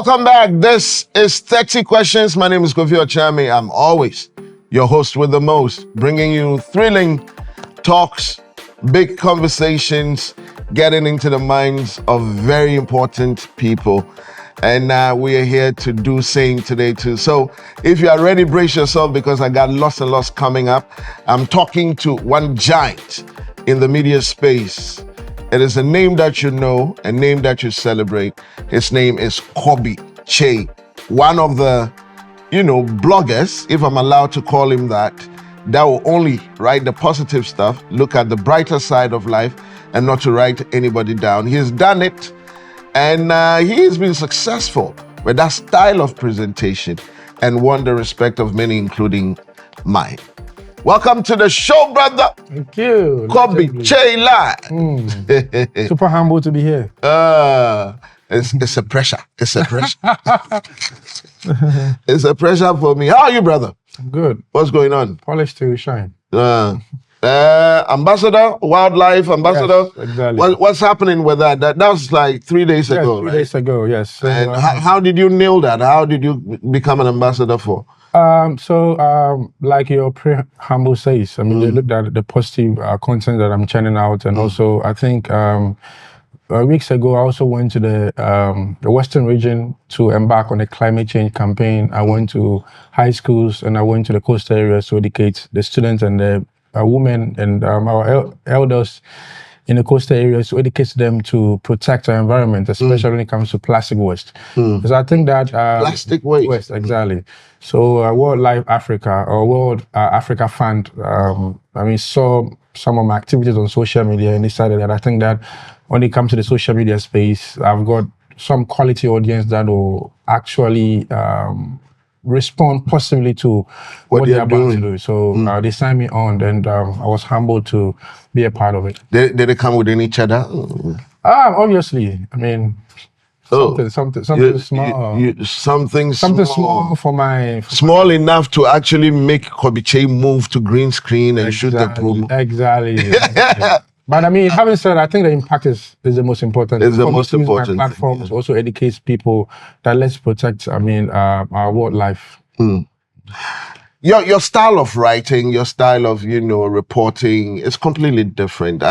Welcome back. This is 30 Questions. My name is KOBBY. I'm always your host with the most, bringing you thrilling talks, big conversations, getting into the minds of very important people. And we are here to do same today too. So if you are ready, brace yourself because I got lots and lots coming up. I'm talking to one giant in the media space. It is a name that you know, a name that you celebrate. His name is KOBBY KYEI, one of the, bloggers, if I'm allowed to call him that will only write the positive stuff, look at the brighter side of life, and not to write anybody down. He's done it, and he has been successful with that style of presentation and won the respect of many, including mine. Welcome to the show, brother. Thank you. KOBBY KYEI. Super humble to be here. It's a pressure. It's a pressure. It's a pressure for me. How are you, brother? I'm good. What's going on? Polished to shine. Ambassador, wildlife ambassador. Yes, exactly. What's happening with that? That was like 3 days ago, 3 right? days ago, yes. So, And how did you nail that? How did you become an ambassador for? Like your humble says, I mean, they looked at the positive content that I'm churning out, and also I think weeks ago I also went to the Western region to embark on a climate change campaign. I went to high schools and I went to the coastal areas to educate the students and the women and our elders in the coastal areas to educate them to protect our environment, especially when it comes to plastic waste. Because I think that Plastic waste. Exactly. So World Life Africa or World Africa Fund, saw some of my activities on social media and decided that I think that when it comes to the social media space, I've got some quality audience that will actually respond positively to what they're about to do. So they signed me on, and I was humbled to be a part of it. Did they come with any cheddar? Obviously. I mean, something small. Something small for my... Small enough to actually make KOBBY KYEI move to green screen and shoot the promo. Exactly. But I mean, having said, I think the impact is the most important. It's the most important. My platform also educates people that let's protect, our wildlife. Your style of writing, your style of, reporting is completely different.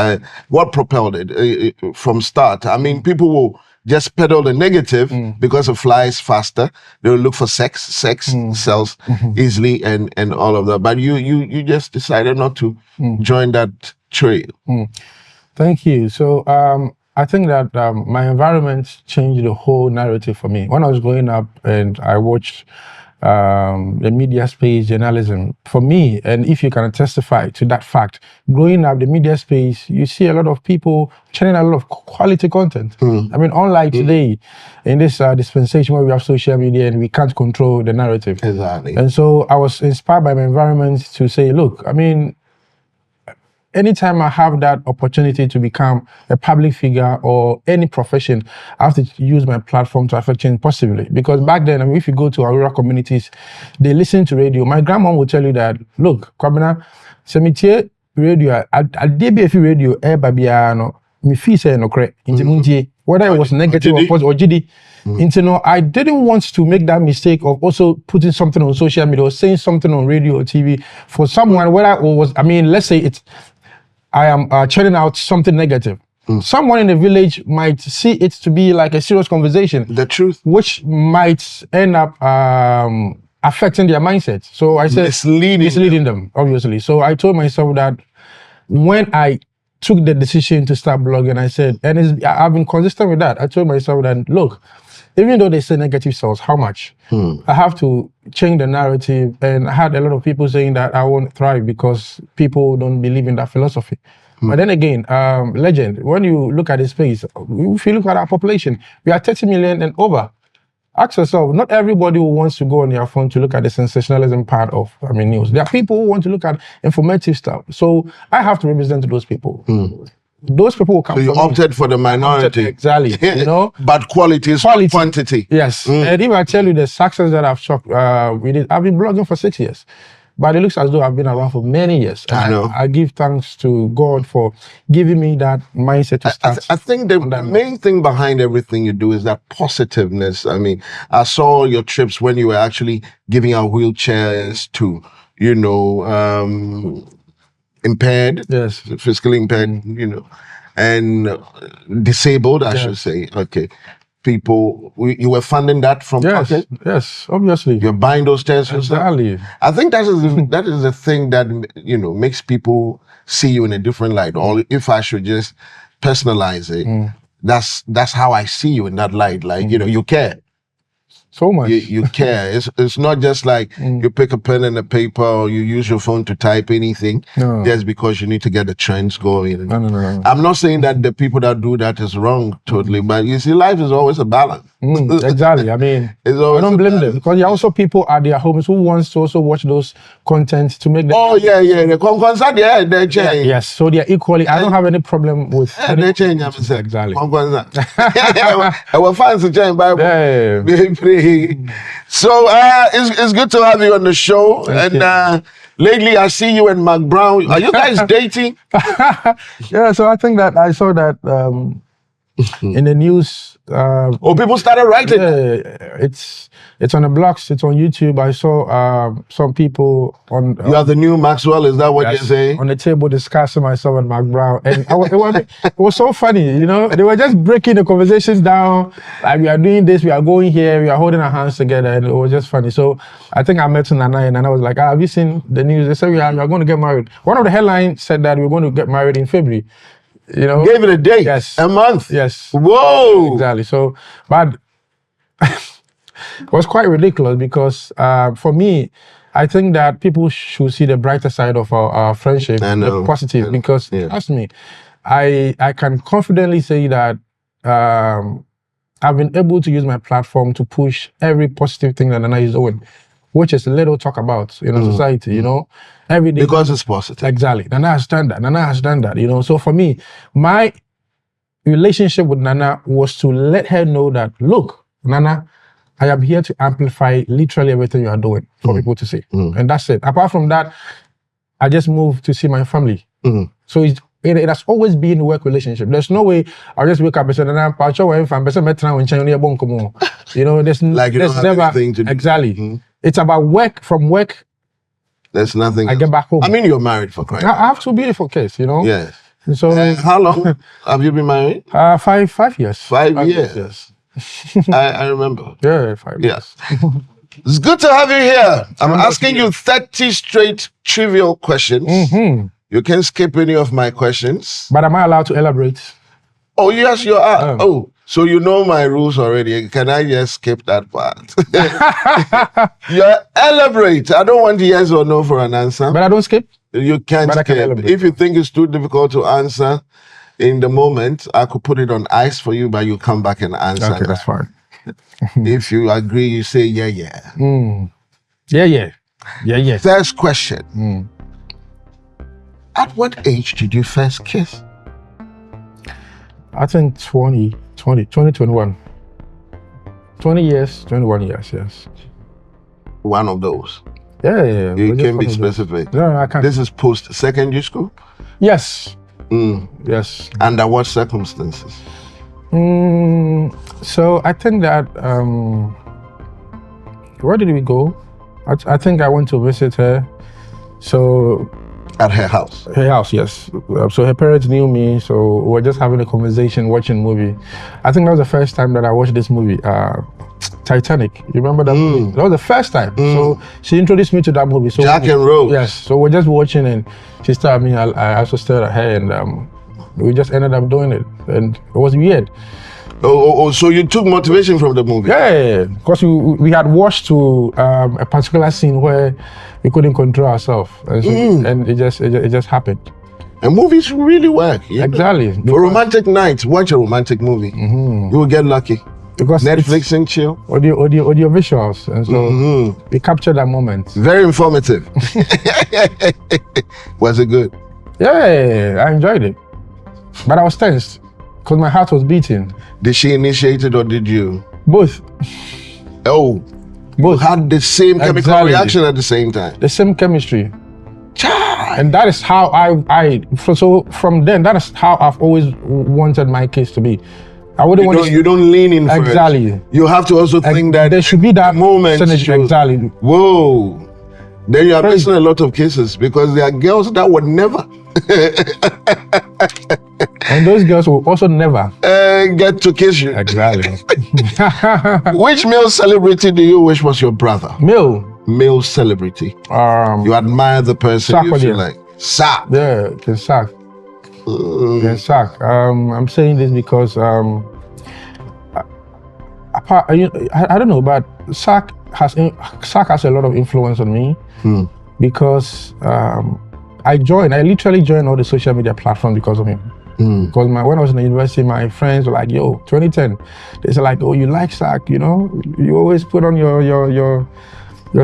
What propelled it from start? I mean, people will just peddle the negative because it flies faster. They will look for sex sells easily and all of that. But you just decided not to join that trail. Thank you. So I think that my environment changed the whole narrative for me. When I was growing up and I watched the media space, journalism, for me, and if you can testify to that fact, growing up the media space, you see a lot of people churning a lot of quality content. I mean, unlike today, in this dispensation where we have social media and we can't control the narrative. Exactly. And so I was inspired by my environment to say, look, I mean, anytime I have that opportunity to become a public figure or any profession, I have to use my platform to affect change positively. Because back then, I mean, if you go to our rural communities, they listen to radio. My grandma will tell you that, look, Kwabena, semitiye radio, I did be a few radio, babiano, me fee say no correct, whether it was negative or positive or GD. I didn't want to make that mistake of also putting something on social media or saying something on radio or TV for someone where let's say I am churning out something negative. Someone in the village might see it to be like a serious conversation. The truth. Which might end up affecting their mindset. So I said, misleading them, obviously. So I told myself that when I took the decision to start blogging, I said, and I've been consistent with that. I told myself that, look, even though they say negative sales, how much? I have to change the narrative. And I had a lot of people saying that I won't thrive because people don't believe in that philosophy. But then again, legend, when you look at the space, if you look at our population, we are 30 million and over. Ask yourself, not everybody who wants to go on their phone to look at the sensationalism part of news. There are people who want to look at informative stuff. So I have to represent those people. Those people will come. So you opted for the minority. Exactly. But quality is quantity. Yes. And if I tell you the success that I've with it, I've been blogging for 6 years. but it looks as though I've been around for many years. And I know. I give thanks to God for giving me that mindset to start. I think the main thing behind everything you do is that positiveness. I mean, I saw your trips when you were actually giving out wheelchairs to, impaired, Yes. physically impaired, and disabled, I should say. Okay. People, you were funding that from pocket? Yes, obviously. You're buying those chairs yourself? Exactly. I think that is the thing that, makes people see you in a different light. Or if I should just personalize it, that's how I see you in that light. Like, you care. So much. You care. It's not just like you pick a pen and a paper or you use your phone to type anything just because you need to get the trends going. No. I'm not saying that the people that do that is wrong totally, but you see, life is always a balance. Exactly. I mean, I don't blame them because there are also people at their homes who wants to also watch those content to make them. Oh yeah. The concert, they change. Yes, so they're equally. I don't have any problem with. They change. Exactly. Our fans change Bible. Yeah. So it's good to have you on the show. Thank and lately I see you and McBROWN. Are you guys dating? Yeah, so I think that I saw that in the news. People started writing. Yeah, it's on the blogs. It's on YouTube. I saw some people on. You are the new Maxwell. Is that what you're saying? On the table discussing myself and McBROWN, and it was so funny. They were just breaking the conversations down. Like, we are doing this, we are going here, we are holding our hands together, and it was just funny. So I think I met Nana, and Nana was like, "Have you seen the news? They said we are going to get married." One of the headlines said that we're going to get married in February. Gave it a date. Yes. A month. Yes. Whoa. Exactly. So, but it was quite ridiculous because for me, I think that people should see the brighter side of our friendship, the positive, because trust me, I can confidently say that I've been able to use my platform to push every positive thing that Nana is doing, which is little talk about in society, every day. Because it's positive. Exactly. Nana has done that, So for me, my relationship with Nana was to let her know that, look, Nana, I am here to amplify literally everything you are doing for people to see. And that's it. Apart from that, I just moved to see my family. So it has always been a work relationship. There's no way I'll just wake up and say, Nana, there's like you don't have anything to do. Exactly. It's about work. From work, there's nothing. I get back home. I mean, you're married for crying. I have two beautiful kids, Yes. And so how long have you been married? 5 years. 5 years. Yes. I remember. Yeah, 5 years. Yes. It's good to have you here. I'm asking you 30 straight trivial questions. You can skip any of my questions. But am I allowed to elaborate? Oh, yes, you are. So you know my rules already. Can I just skip that part? You elaborate. I don't want yes or no for an answer. But I don't skip? You can't skip. If you think it's too difficult to answer in the moment, I could put it on ice for you, but you come back and answer. Okay, that's fine. If you agree, you say yeah. Yeah. First question. At what age did you first kiss? I think 21. 20 years, 21 years, yes. One of those. Yeah. You can be specific. No, I can't. This is post-secondary school? Yes. Yes. Under what circumstances? So I think that, where did we go? I think I went to visit her. So at her house? Her house, yes. So her parents knew me, so we were just having a conversation, watching a movie. I think that was the first time that I watched this movie, Titanic. You remember that movie? That was the first time. So she introduced me to that movie. So Jack and Rose. Yes. So we're just watching, and she stared at me. I also stared at her, and we just ended up doing it, and it was weird. So you took motivation from the movie? Yeah, because we had watched to a particular scene where we couldn't control ourselves, and, so, and it just happened. And movies really work. Exactly. For romantic nights, watch a romantic movie. You will get lucky. Because Netflix and chill. Audio visuals, and so we captured that moment. Very informative. Was it good? Yeah, I enjoyed it, but I was tensed because my heart was beating. Did she initiate it or did you? Both. Oh. Both. Had the same chemical Exactly. reaction at the same time. The same chemistry. Chai. And that is how so from then, that is how I've always wanted my kids to be. I wouldn't want to. You don't lean in first. Exactly. You have to also think that there should be that moment. synergy. Exactly. Whoa. Then you are missing a lot of cases because there are girls that would never. And those girls will also never get to kiss you. Exactly. Which male celebrity do you wish was your brother? Male celebrity. You admire the person you feel like. Sack. Yeah, Ken Sack. Ken Sack. I'm saying this because I don't know, but Sack has a lot of influence on me because I literally joined all the social media platforms because of him. Because when I was in the university, my friends were like, yo, 2010, they said like, oh, you like Sack, you know? You always put on your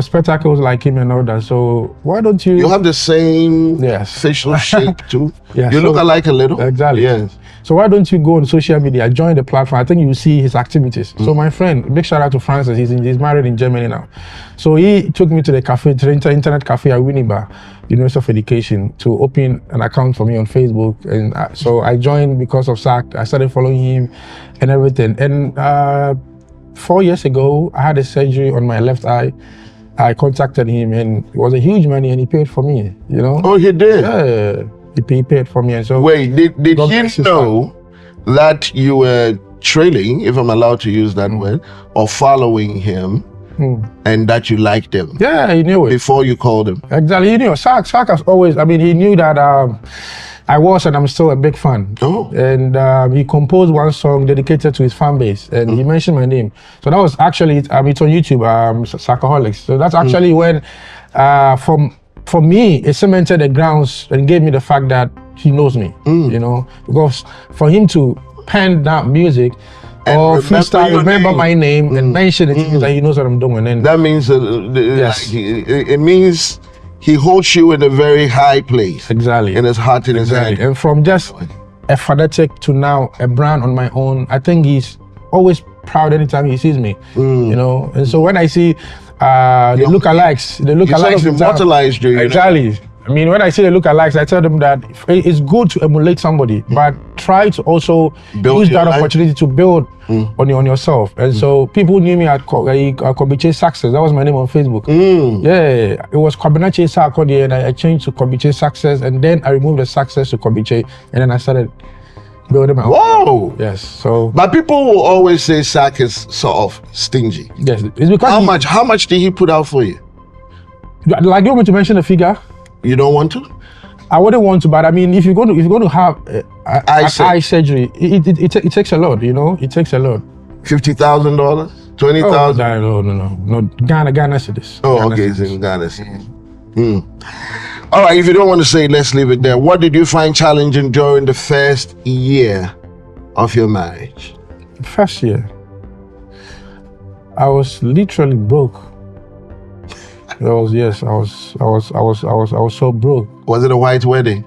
spectacles like him and all that. So why don't you? You have the same facial shape too. You look alike a little. Exactly. Yes. So why don't you go on social media, join the platform? I think you will see his activities. So my friend, big shout out to Francis. He's married in Germany now. So he took me to the cafe, to the internet cafe at Winneba, University of Education, to open an account for me on Facebook. And so I joined because of Sack. I started following him and everything. And 4 years ago, I had a surgery on my left eye. I contacted him and it was a huge money and he paid for me, you know? Oh, he did? Yeah, he paid for me. And so wait, did he know that you were trailing, if I'm allowed to use that word, or following him and that you liked him? Yeah, he knew it. Before you called him? Exactly, he knew. Sack has always, I mean, he knew that I was and I'm still a big fan. Oh. And he composed one song dedicated to his fan base and he mentioned my name. So that was actually, it's on YouTube, Sackaholics. So that's actually when, for me, it cemented the grounds and gave me the fact that he knows me, you know, because for him to pen that music and or freestyle, remember my name and mention it means that he knows what I'm doing. And that means yes. It means he holds you in a very high place. Exactly. In his heart, in his head. And from just a fanatic to now a brand on my own, I think he's always proud anytime he sees me, you know. And so when I see the lookalikes, immortalized you. Exactly. I mean, when I see the lookalikes, I tell them that it's good to emulate somebody, but try to also use that opportunity to build on yourself. And so people knew me at KOBBY KYEI Success. That was my name on Facebook. Yeah, it was KOBBY KYEI, and I changed to KOBBY KYEI Success, and then I removed the Success to KOBBY KYEI, and then I started building my own. Whoa! Yes. So, but people will always say Sack is sort of stingy. Yes, it's because how much did he put out for you? Like, you want me to mention a figure? You don't want to? I wouldn't want to, but I mean, if you're going to have eye surgery, it takes a lot, you know. It takes a lot. $50,000, $20,000. No. Ghana cedis. Oh, okay, it's in Ghana cedis. All right, if you don't want to say it, let's leave it there. What did you find challenging during the first year of your marriage? First year, I was literally broke. I was so broke. Was it a white wedding?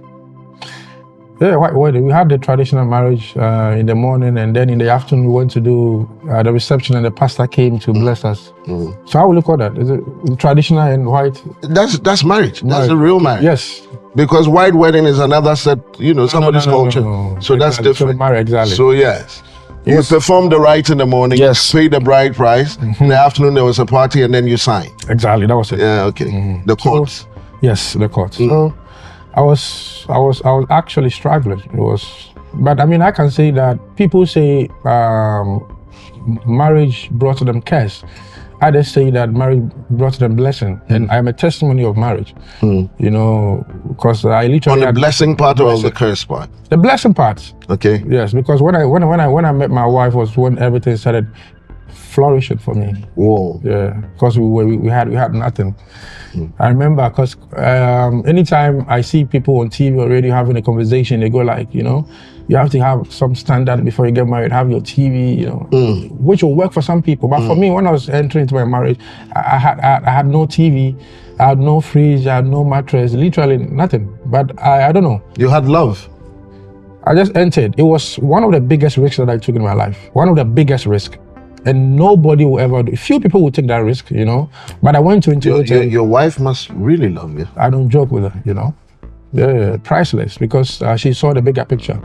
Yeah, white wedding. We had the traditional marriage in the morning, and then in the afternoon we went to do the reception, and the pastor came to bless us. So how will you call that? Is it traditional and white? That's marriage. That's a real marriage. Yes. Because white wedding is another set, you know, somebody's culture. So exactly. That's different. So exactly. So yes. You performed the rites in the morning, paid the bride price. In the afternoon there was a party, and then you signed. Exactly, that was it. Yeah, okay. The courts. Yes, the courts. So I was actually struggling. It was, but I mean, I can say that people say marriage brought them curse. I just say that marriage brought them blessing, and I'm a testimony of marriage. You know, because I literally on the blessing part or the curse part. The blessing part. Okay. Yes, because when I met my wife was when everything started flourishing for me. Whoa. Yeah, because we had nothing. I remember because anytime I see people on TV or radio having a conversation, they go like, you know, you have to have some standard before you get married, have your TV, you know, which will work for some people. But for me, when I was entering into my marriage, I had no TV, I had no fridge, I had no mattress, literally nothing. But I don't know. You had love. I just entered. It was one of the biggest risks that I took in my life. One of the biggest risks. and nobody will ever do it. Few people will take that risk, you know. But I went to integrate. Your wife must really love you. I don't joke with her, you know. Yeah, priceless, because she saw the bigger picture.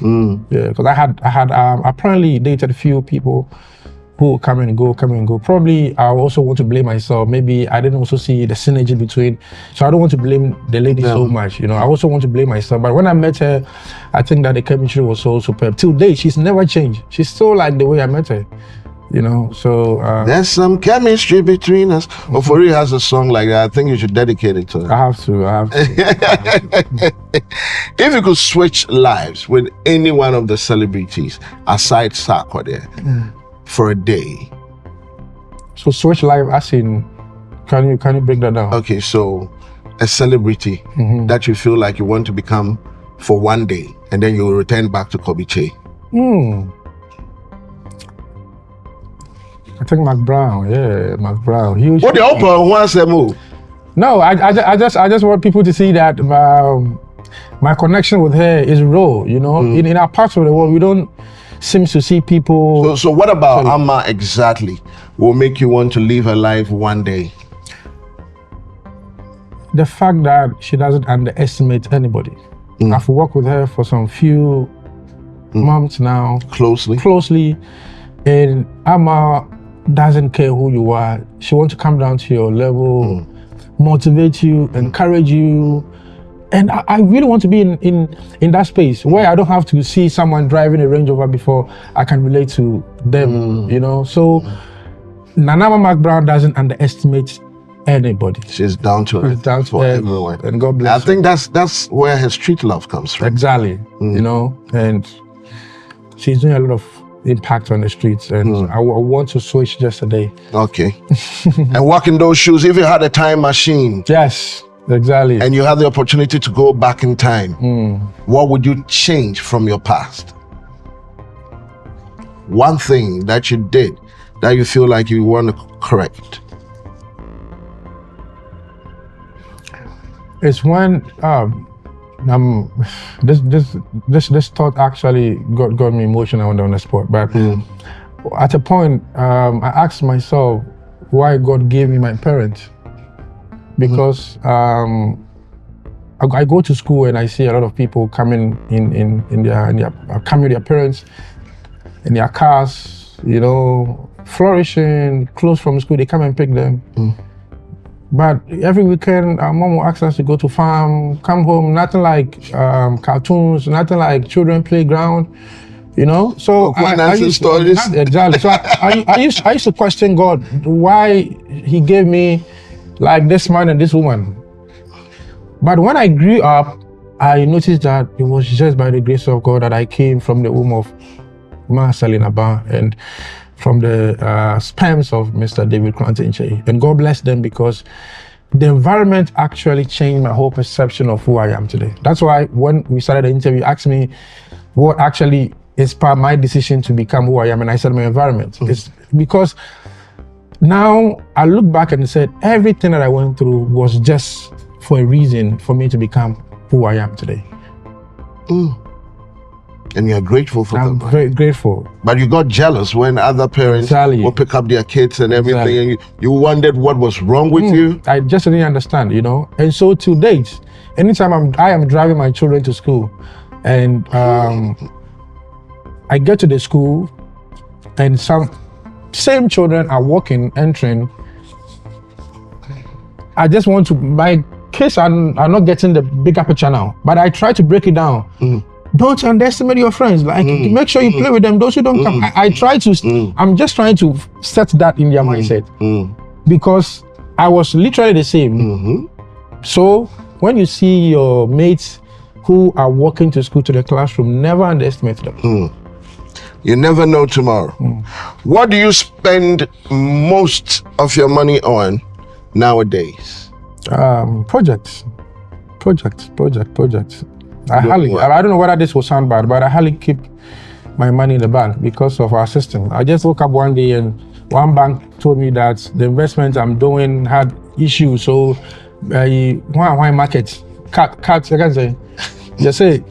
Yeah, because I had apparently dated a few people who come and go. Probably I also want to blame myself. Maybe I didn't also see the synergy between, so I don't want to blame the lady so much, you know. I also want to blame myself. But when I met her, I think that the chemistry was so superb. Till date, she's never changed. She's still like the way I met her, you know. So there's some chemistry between us. Ofori has a song like that. I think you should dedicate it to her. I have to. If you could switch lives with any one of the celebrities aside Sarkodie for a day. So switch life as in, can you break that down? Okay, so a celebrity that you feel like you want to become for one day, and then you will return back to KOBBY KYEI. I think McBROWN, yeah, McBROWN. Huge. What the open once a move? No, I just want people to see that my connection with her is raw. You know, in our parts of the world, we don't seem to see people. So what about Amma exactly will make you want to live her life one day? The fact that she doesn't underestimate anybody. I've worked with her for some few months now. Closely, and Amma doesn't care who you are. She wants to come down to your level, motivate you, encourage you. And I really want to be in that space where I don't have to see someone driving a Range Rover before I can relate to them, you know. So Nanama McBROWN doesn't underestimate anybody. She's down to earth for everyone. And God bless I think that's where her street love comes from. Exactly, you know, and she's doing a lot of impact on the streets, and I want to switch just a day. Okay. And walk in those shoes, if you had a time machine. Yes, exactly. And you had the opportunity to go back in time, what would you change from your past? One thing that you did that you feel like you want to correct. It's when this thought actually got me emotional on the spot. But at a point, I asked myself why God gave me my parents, because I go to school and I see a lot of people coming coming with their parents in their cars, you know, flourishing, close from school. They come and pick them. But every weekend, our mom will ask us to go to farm, come home, nothing like cartoons, nothing like children playground, you know? So I used stories. Exactly. So I used to question God, why he gave me like this man and this woman. But when I grew up, I noticed that it was just by the grace of God that I came from the womb of Selina Ba and from the sperms of Mr. David Krantinche. And God bless them, because the environment actually changed my whole perception of who I am today. That's why when we started the interview, you asked me what actually inspired my decision to become who I am, and I said my environment. It's because now I look back and said everything that I went through was just for a reason for me to become who I am today. And you're grateful for I'm them. very grateful. But you got jealous when other parents will pick up their kids and everything, and you wondered what was wrong with you? I just didn't understand, you know. And so to date, anytime I am driving my children to school, and I get to the school, and some same children are walking, entering, I just want to, my kids are not getting the bigger picture now, but I try to break it down. Don't underestimate your friends. Like, make sure you play with them. Those who don't come. I try to, I'm just trying to set that in their mindset. Because I was literally the same. So when you see your mates who are walking to school, to the classroom, never underestimate them. You never know tomorrow. What do you spend most of your money on nowadays? Projects. I don't know whether this will sound bad, but I hardly keep my money in the bank because of our system. I just woke up one day and one bank told me that the investment I'm doing had issues. So why market cut, I can say, just say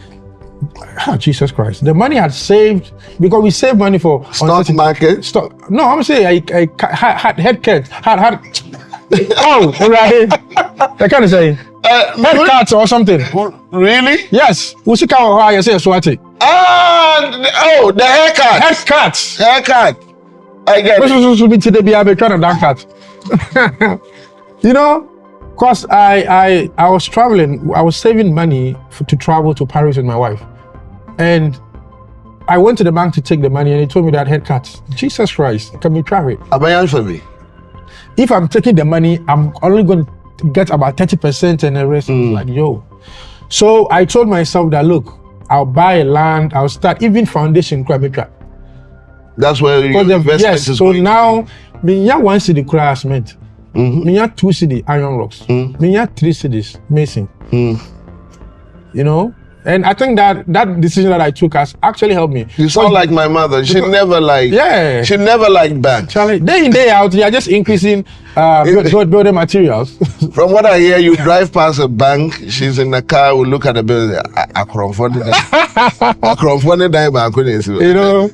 Oh, Jesus Christ. The money had saved, because we saved money for Stock market? Stock. No, I'm saying I had head oh, right. I can't say. Head cuts or something. Really? Yes. We see how I say Swati. Oh, the haircut. Head cuts. Haircut. I get it. Should be today be able to that cut. You know, because I was traveling, I was saving money to travel to Paris with my wife. And I went to the bank to take the money and he told me that head cuts. Jesus Christ, can we travel? For me. If I'm taking the money, I'm only going to get about 30% and the rest. Like, yo. So I told myself that, look, I'll buy a land, I'll start even foundation. That's where your investment is so going now, me one city crash cement. Me 2 city iron rocks. Me 3 cities mason. You know? And I think that decision that I took has actually helped me. You sound like my mother. She never liked banks. Charlie, day in, day out, you are just increasing building materials. From what I hear, you drive past a bank, she's in the car, we look at the building. You know,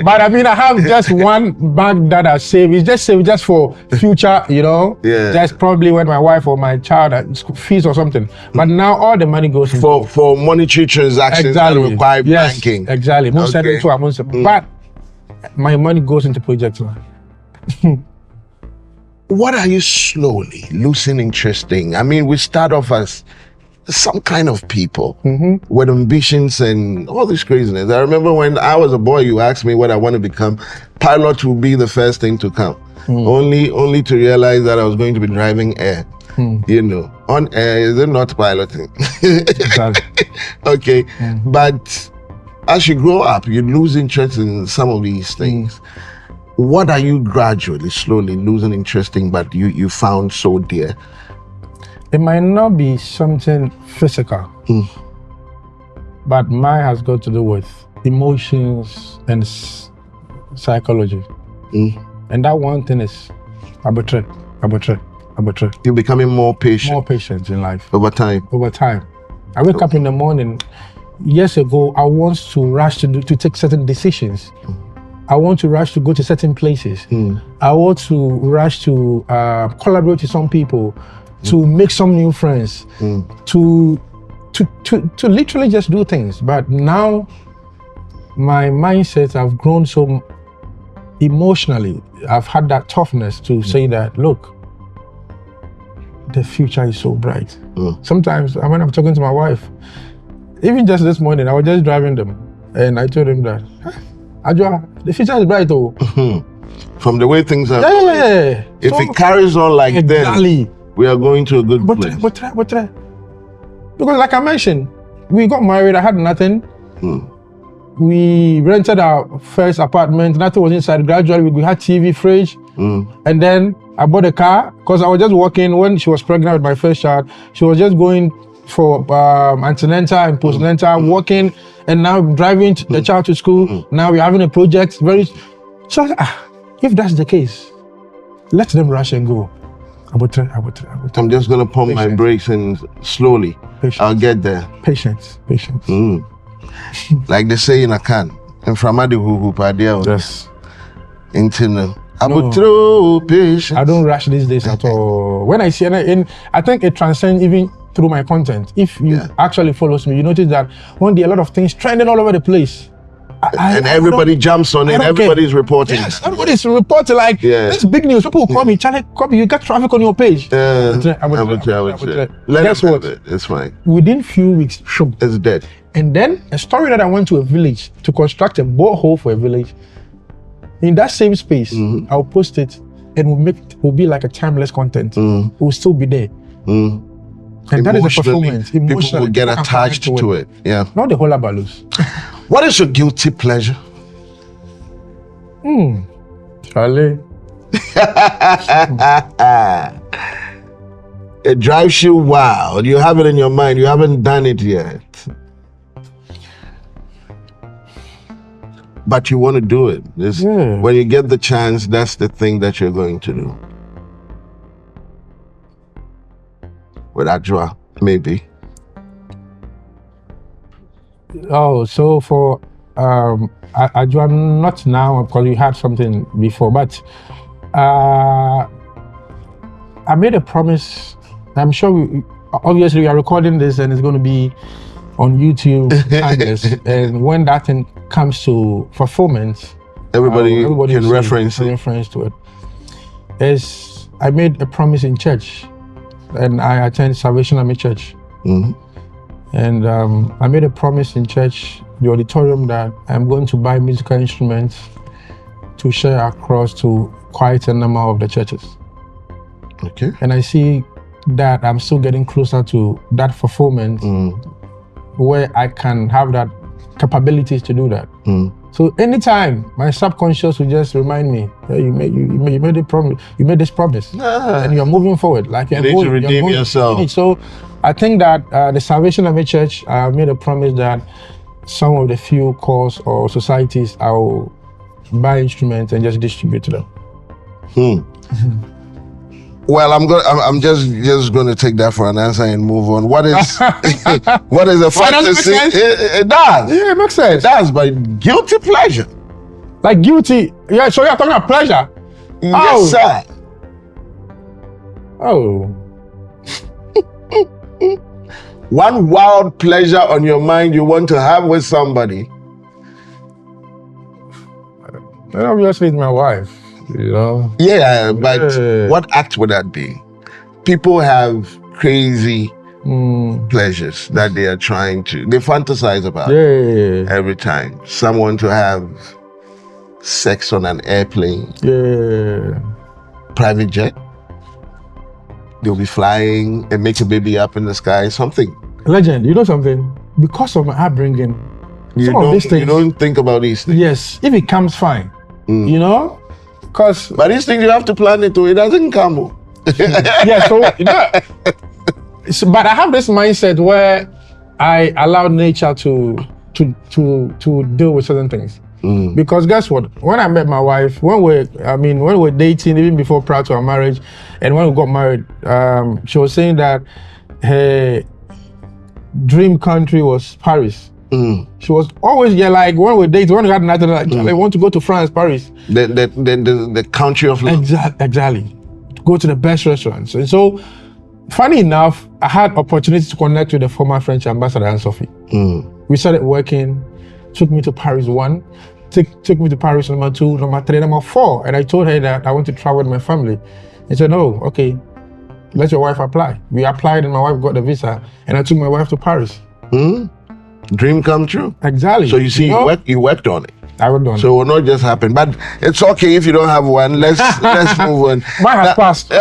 but I mean, I have just one bank that I save. It's just saved just for future, you know. Yeah. Just probably when my wife or my child school fees or something. But now all the money goes for monetary transactions that require banking. Exactly. But my money goes into projects. What are you slowly losing interest in? I mean, we start off as some kind of people with ambitions and all this craziness. I remember when I was a boy, you asked me what I want to become. Pilot would be the first thing to come. Only to realize that I was going to be driving air. You know, on air, is it not piloting? Okay, but as you grow up, you lose interest in some of these things. What are you gradually, slowly losing interest in, but you found so dear? It might not be something physical, but mine has got to do with emotions and psychology. And that one thing is arbitrary. You're becoming more patient. More patient in life. Over time. I wake up in the morning. Years ago, I want to rush to take certain decisions. I want to rush to go to certain places. I want to rush to collaborate with some people, to make some new friends, to literally just do things. But now, my mindset have grown so emotionally. I've had that toughness to say that, look, the future is so bright. Sometimes when I'm talking to my wife, even just this morning, I was just driving them and I told him that, Ajwa, the future is bright though. From the way things are going. If it carries on like this, we are going to a good place. But because like I mentioned, we got married, I had nothing. We rented our first apartment, nothing was inside. Gradually we had TV, fridge. And then I bought a car because I was just working when she was pregnant with my first child. She was just going for antenatal and postnatal, working, and now driving the child to school. Now we're having a project. So if that's the case, let them rush and go. I'm just gonna pump my brakes and slowly. I'll get there. Patience. Like they say in a can. And from the Yes. Internal. Patience. I don't rush these days at all. When I see and I think it transcends even through my content. If you actually follows me, you notice that one day a lot of things trending all over the place. And everybody jumps on it. Everybody's reporting. Yes, everybody's reporting like this big news. People will call me, Charlie, Kobby, you got traffic on your page. I would say. Guess what? It's fine. Within few weeks, it's dead. And then a story that I went to a village to construct a borehole for a village. In that same space, I'll post it and will be like a timeless content. It will still be there. And that is a performance. People will get attached to it. Yeah. Not the whole balloons. What is your guilty pleasure? Charlie. It drives you wild. You have it in your mind. You haven't done it yet. But you want to do it. When you get the chance, that's the thing that you're going to do. With Ajwa, maybe. Oh, so for I do not now because we had something before, but I made a promise. I'm sure obviously we are recording this and it's going to be on YouTube timeless. And when that thing comes to fulfillment, everybody can will reference see it. reference to it. Is I made a promise in church, and I attend Salvation Army Church. And I made a promise in church, the auditorium, that I'm going to buy musical instruments to share across to quite a number of the churches. Okay. And I see that I'm still getting closer to that fulfillment where I can have that capabilities to do that. So anytime my subconscious will just remind me, hey, you made a promise, you made this promise, and you're moving forward. Like you need to redeem yourself. So I think that the Salvation Army Church made a promise that some of the few calls or societies I will buy instruments and just distribute to them. Well, I'm just going to take that for an answer and move on. What is what is a fantasy? It does. Yeah, it makes sense. It does, but guilty pleasure. Like guilty. Yeah, so you're talking about pleasure. Yes, sir. Oh. One wild pleasure on your mind you want to have with somebody. And obviously it's my wife, you know. Yeah, but what act would that be? People have crazy pleasures that they are they fantasize about every time. Someone to have sex on an airplane, private jet. They'll be flying and make a baby up in the sky, something. Legend, you know something? Because of my upbringing, you don't think about these things. Yes, if it comes, fine. You know? But these things you have to plan it, it doesn't come. Yeah, so, but I have this mindset where I allow nature to deal with certain things. Because guess what? When I met my wife, when we're dating, even before prior to our marriage, and when we got married, she was saying that her dream country was Paris. She was always like when we dated, when we had nothing, like I want to go to France, Paris. The country of love. Exactly. Go to the best restaurants. And so, funny enough, I had opportunity to connect with the former French ambassador, Anne-Sophie. We started working, took me to Paris 1, took me to Paris number 2, number 3, number 4. And I told her that I want to travel with my family. He said, oh, okay, let your wife apply. We applied and my wife got the visa and I took my wife to Paris. Dream come true. Exactly. So you see, you worked on it. I worked on it. So it will not just happen. But it's okay if you don't have one. Let's move on. Mine has passed.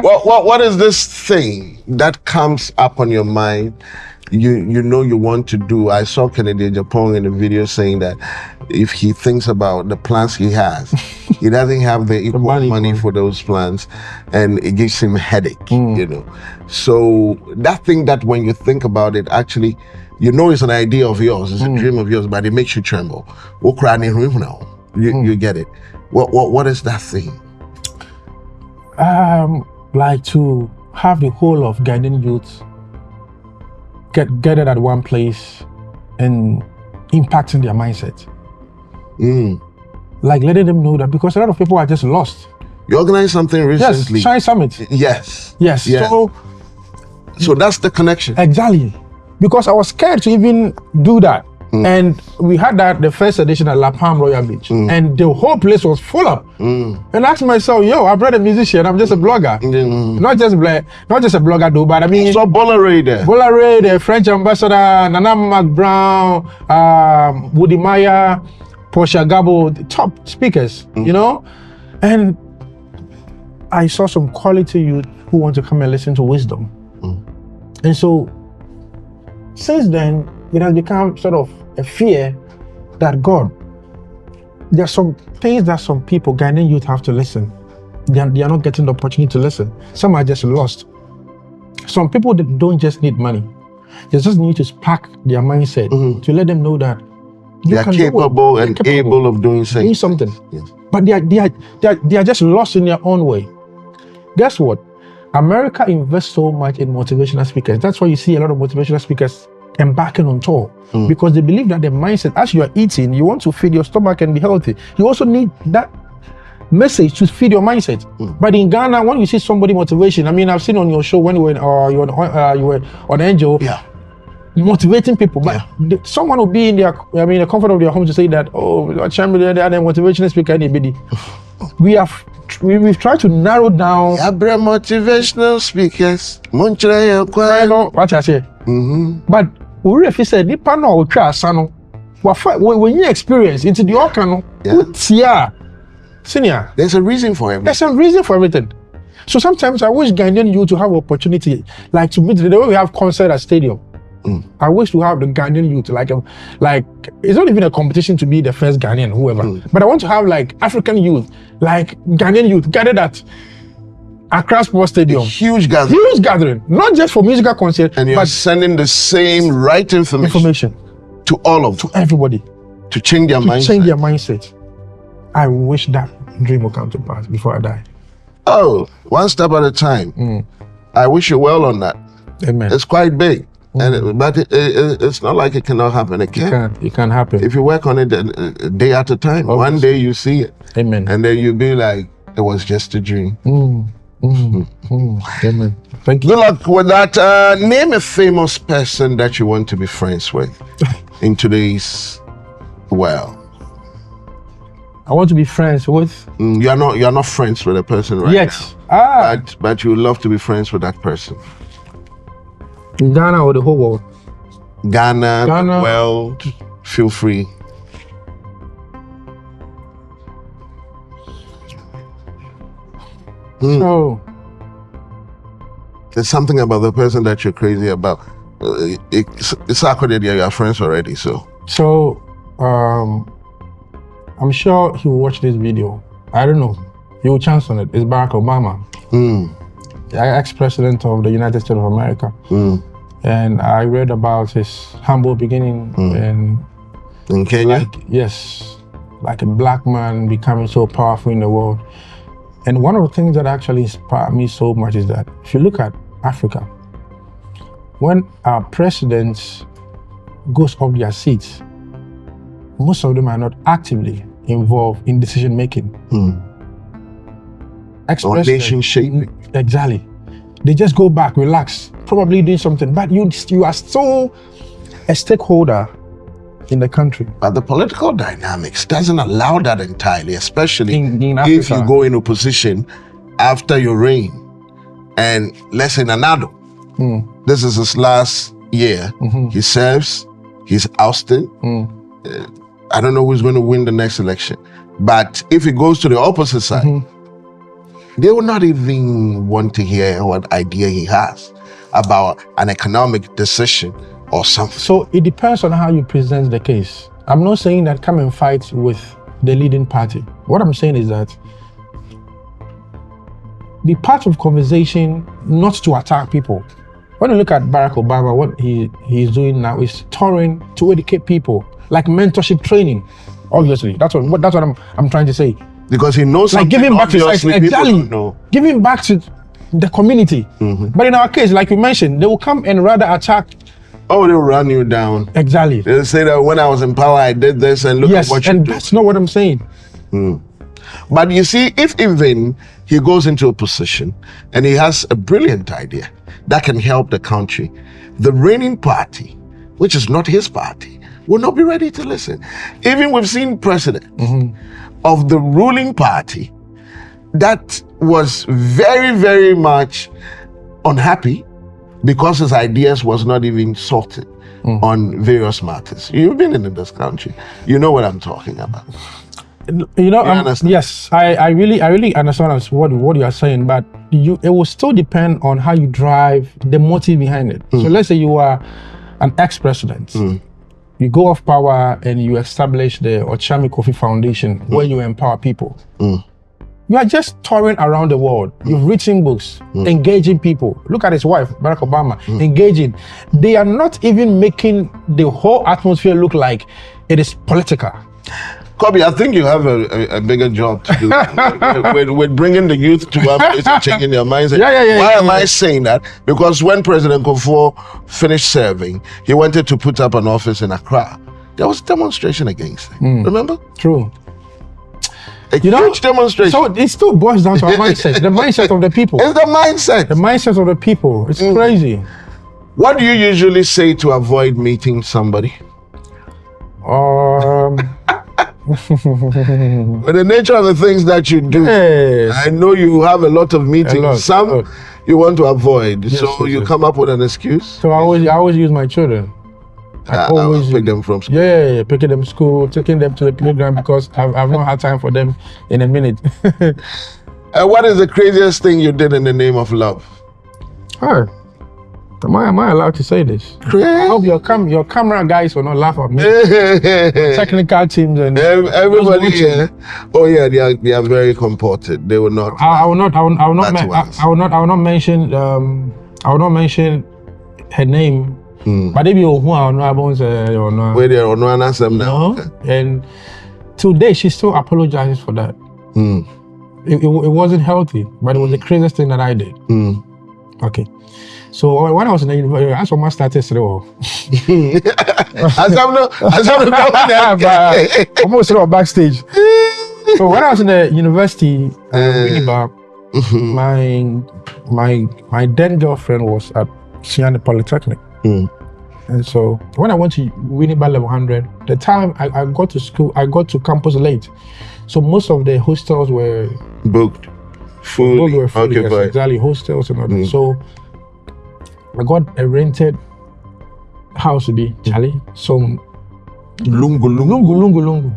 What is this thing that comes up on your mind? You know you want to do. I saw Kennedy Japan in a video saying that if he thinks about the plans he has, he doesn't have the equal money for those plans, and it gives him a headache. You know, so that thing that when you think about it, actually, you know it's an idea of yours, it's a dream of yours, but it makes you tremble. You get it. What is that thing? Like to have the whole of Ghanaian youth get gathered at one place and impacting their mindset. Like letting them know that, because a lot of people are just lost. You organized something recently. Yes, Shine Summit. Yes. So that's the connection. Exactly. Because I was scared to even do that. And we had that the first edition at La Palm Royal Beach, and the whole place was full up. And I asked myself, I'm not a musician, I'm just a blogger. Not just a blogger though, but I mean, so Bolloré there. Bolloré, the French ambassador, Nana McBROWN, Woody Maya, Portia Gabo, the top speakers, you know? And I saw some quality youth who want to come and listen to wisdom. And so since then, it has become sort of a fear that God, there are some things that some people, Ghanaian youth, have to listen. They are not getting the opportunity to listen. Some are just lost. Some people that don't just need money. They just need to spark their mindset to let them know that they are capable and able of doing something. Yes. But they are just lost in their own way. Guess what? America invests so much in motivational speakers. That's why you see a lot of motivational speakers embarking on tour because they believe that the mindset, as you are eating, you want to feed your stomach and be healthy. You also need that message to feed your mindset. But in Ghana, when you see somebody motivation, I mean, I've seen on your show when you were on Angel, motivating people, but someone will be in the comfort of their home to say that, oh, motivational speaker, anybody. We've tried to narrow down. Motivational speakers. What I say. But we if you said nipa no otwa asa when you experience into the organ senior. There's a reason for everything. There's a reason for everything. So sometimes I wish Ghanaian youth to have opportunity, like to meet the way we have concert at stadium. I wish to have the Ghanaian youth like it's not even a competition to be the first Ghanaian, whoever. But I want to have like African youth, like Ghanaian youth gathered at Accra Sports Stadium. Huge gathering. Huge gathering. Not just for musical concert, and you're sending the same right information to all of them. To everybody. To change their mindset. Change their mindset. I wish that dream will come to pass before I die. Oh, one step at a time. I wish you well on that. Amen. It's quite big. But it's not like it cannot happen. It can. It can happen. If you work on it a day at a time, one day you see it. Amen. And then you'll be like, it was just a dream. Amen. Thank you. Good luck with that. Name a famous person that you want to be friends with in today's world. I want to be friends with. You're not friends with a person right now. But you would love to be friends with that person. In Ghana or the whole world? Ghana. Well, feel free. So there's something about the person that you're crazy about. It's accurate. You're friends already. So I'm sure he will watch this video. I don't know. He will chance on it. It's Barack Obama, ex-president of the United States of America. And I read about his humble beginning in Kenya. Like a black man becoming so powerful in the world. And one of the things that actually inspired me so much is that if you look at Africa, when our presidents goes off their seats, most of them are not actively involved in decision making. Or nation shaping. Exactly. They just go back, relax, probably doing something, but you are still a stakeholder in the country. But the political dynamics doesn't allow that entirely, especially in if you go in opposition after your reign. And let's say Nanado, this is his last year. He serves, he's ousted. I don't know who's going to win the next election. But if he goes to the opposite side, they will not even want to hear what idea he has about an economic decision or something. So it depends on how you present the case. I'm not saying that come and fight with the leading party. What I'm saying is that be part of conversation, not to attack people. When you look at Barack Obama, what he's doing now is touring to educate people, like mentorship training. Obviously, that's what I'm trying to say. Because he knows like something giving back to obviously exactly know. Giving back to the community. But in our case, like you mentioned, they will come and rather attack. Oh, they'll run you down. Exactly. They'll say that when I was in power, I did this, and look at what you do. And that's not what I'm saying. But you see, if even he goes into a position and he has a brilliant idea that can help the country, the reigning party, which is not his party, will not be ready to listen. Even we've seen president of the ruling party that was very, very much unhappy because his ideas was not even sorted on various matters. You've been in this country. You know what I'm talking about. You know, yes, I really understand what you are saying, but it will still depend on how you drive the motive behind it. So let's say you are an ex-president. You go off power and you establish the QUOPHI Foundation where you empower people. You are just touring around the world. You've written books, engaging people. Look at his wife, Barack Obama, engaging. They are not even making the whole atmosphere look like it is political. KOBBY, I think you have a bigger job to do with bringing the youth to one place and changing their mindset. Why am I saying that? Because when President Kufuor finished serving, he wanted to put up an office in Accra. There was demonstration against him. Remember? True. A huge demonstration. So it still boils down to our mindset. The mindset of the people. It's the mindset. The mindset of the people. It's crazy. What do you usually say to avoid meeting somebody? With the nature of the things that you do, I know you have a lot of meetings. Some you want to avoid, so you come up with an excuse. So I always use my children. I always pick them from school. Yeah, picking them from school, taking them to the playground because I've not had time for them in a minute. What is the craziest thing you did in the name of love? Am I allowed to say this? I hope your camera guys will not laugh at me. Technical teams and everybody here. Oh yeah, they are very comported. They will not. I will not mention her name. But they be who I won't say or no. Where they are no answer now. And today she still apologizes for that. It wasn't healthy, but it was the craziest thing that I did. Okay. So when I was in the university, that's when my started slow. Almost backstage. So when I was in the university, my then girlfriend was at Siani Polytechnic. And so when I went to Winneba level 100, the time I got to school, I got to campus late. So most of the hostels were booked. Food were fully occupied. Yes, exactly, hostels and all that. So I got a rented house to be Charlie. So lungu.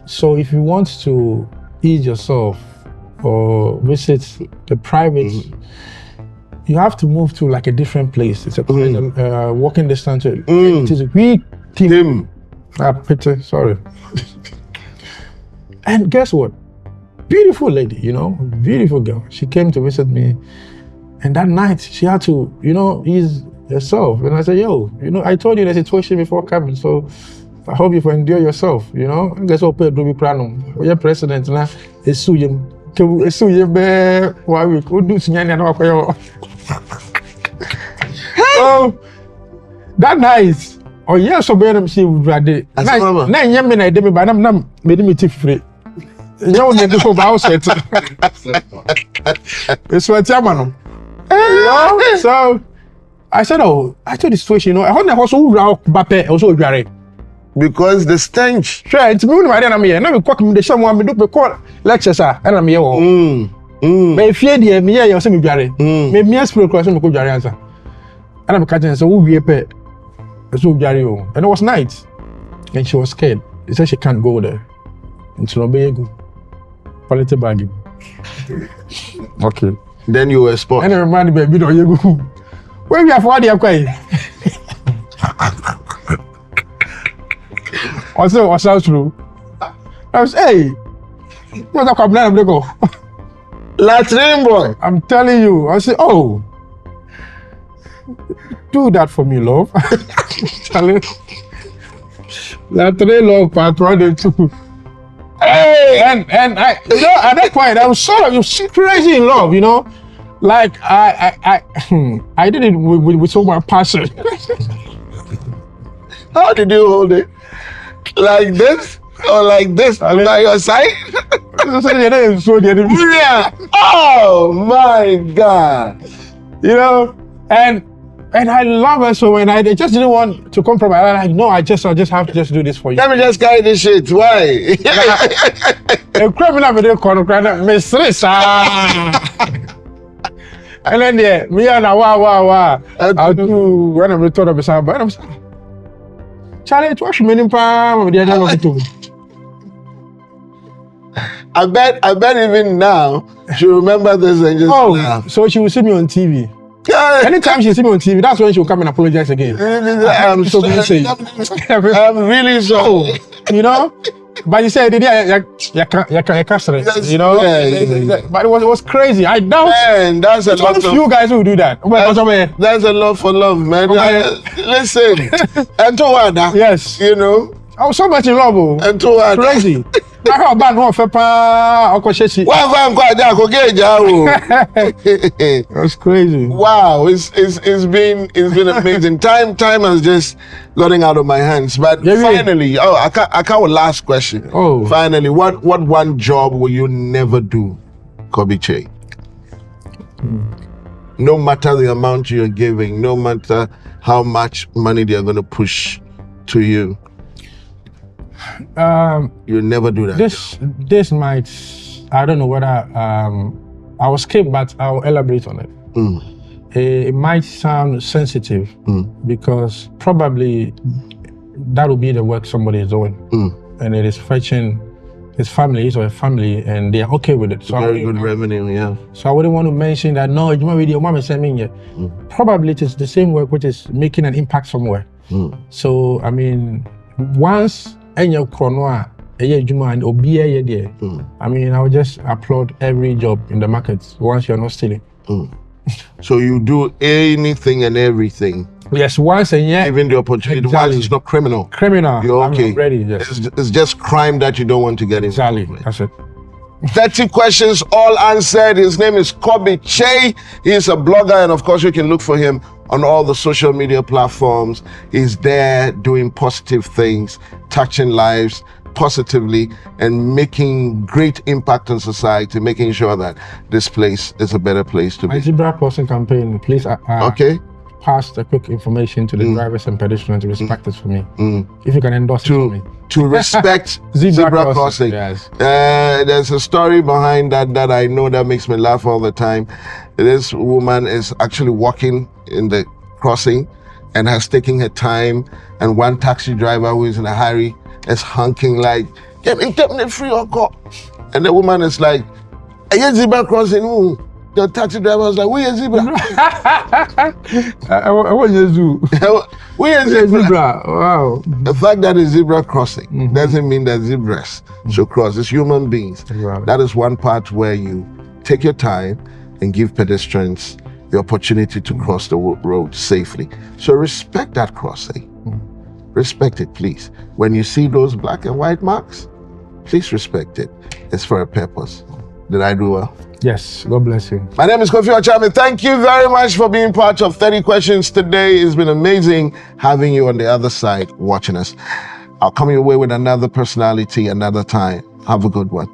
So if you want to ease yourself or visit the private, you have to move to like a different place. It's a walking distance. It is a weak team. Picture, sorry. And guess what? Beautiful lady, beautiful girl. She came to visit me. And that night, she had to, ease herself. And I said, I told you the situation before coming, so I hope you endure yourself, I guess I'll pay a Dubi Pranum. You're president now, it's Suyim. So that night, so better she would rather. Nine young men I did me, but I'm not made me free. No, never go about it. It's what I'm So I said, I told the situation, I heard the horse also very. Because the stench. Sure, it's me when I'm here. Now we call me the someone we do we call lectures, and I'm here. But if you're there, me you're saying me jare. Me aspire cross me go jare answer. And I'm catching so we pay. So jare and it was night, and she was scared. She said she can't go there. It's no be go. Quality bag. Okay. Then you were spot. And I reminded me, you go. Where we are for the okay. Also, was that true? I was, what's that complaint? I'm go. Latrine boy. I'm telling you. I said, do that for me, love. Latrine love part 1 and 2. And I, at that point, I was sort of crazy in love, Like I did it with so much passion. How did you hold it? Like this or like this? By your side? Yeah. Oh my God. And I love her so, and I just didn't want to compromise. I'm like, no, I just have to just do this for you. Let me just carry this shit. Why? A criminal video called Miss And then me and wow. I'll do when I'm returned of the but I'm Charlie, it was many pounds. I bet even now she remember this and just laugh. So she will see me on TV. Anytime she see me on TV, that's when she will come and apologize again. I'm so busy. I'm really sorry. But you said, you can't stress, But it was crazy. I doubt. Man, that's a lot of few guys who do that. That's a love for love, man. Listen, and to one, yes, I was so much in love. And to what? Crazy. I heard about no fepa okoshesi. That's crazy. Wow, it's been amazing. Time has just gotten out of my hands. But finally, I can't last question. Oh. Finally, what one job will you never do, KOBBY KYEI? No matter the amount you're giving, no matter how much money they're going to push to you, you'll never do that. This might, I don't know whether I will skip, but I'll elaborate on it. It might sound sensitive because probably that will be the work somebody is doing, and it is fetching his family, his or her family, and they are okay with it. So very good revenue, yeah. So I wouldn't want to mention that, no, you might be your mom is sending you. Probably it is the same work which is making an impact somewhere. So, I mean, once any chrono, and obi there, I mean, I would just applaud every job in the market once you're not stealing. So you do anything and everything. Yes, once a year. Even the opportunity, exactly. once it's not criminal. Criminal. You're okay. I'm ready, yes. It's just crime that you don't want to get involved Exactly, with. that's it. 30 questions, all answered. His name is KOBBY KYEI. He's a blogger, and of course, you can look for him on all the social media platforms. He's there doing positive things, touching lives positively, and making great impact on society, making sure that this place is a better place to be. My Zebra Crossing campaign, please pass the quick information to the drivers and pedestrians to respect it for me. If you can endorse it for me. To respect zebra crossing. Yes. There's a story behind that I know that makes me laugh all the time. This woman is actually walking in the crossing and has taken her time, and one taxi driver who is in a hurry is honking like, get me free or go. And the woman is like, hey, zebra crossing. Ooh. The taxi driver was like, we are zebra. I want you to we are zebra. Wow. The fact that it's zebra crossing doesn't mean that zebras should cross. It's human beings. Wow. That is one part where you take your time and give pedestrians the opportunity to cross the road safely. So respect that crossing. Respect it, please. When you see those black and white marks, please respect it. It's for a purpose. Did I do well? Yes, God bless you. My name is QUOPHI. Thank you very much for being part of 30 Questions today. It's been amazing having you on the other side watching us. I'll come your way with another personality another time. Have a good one.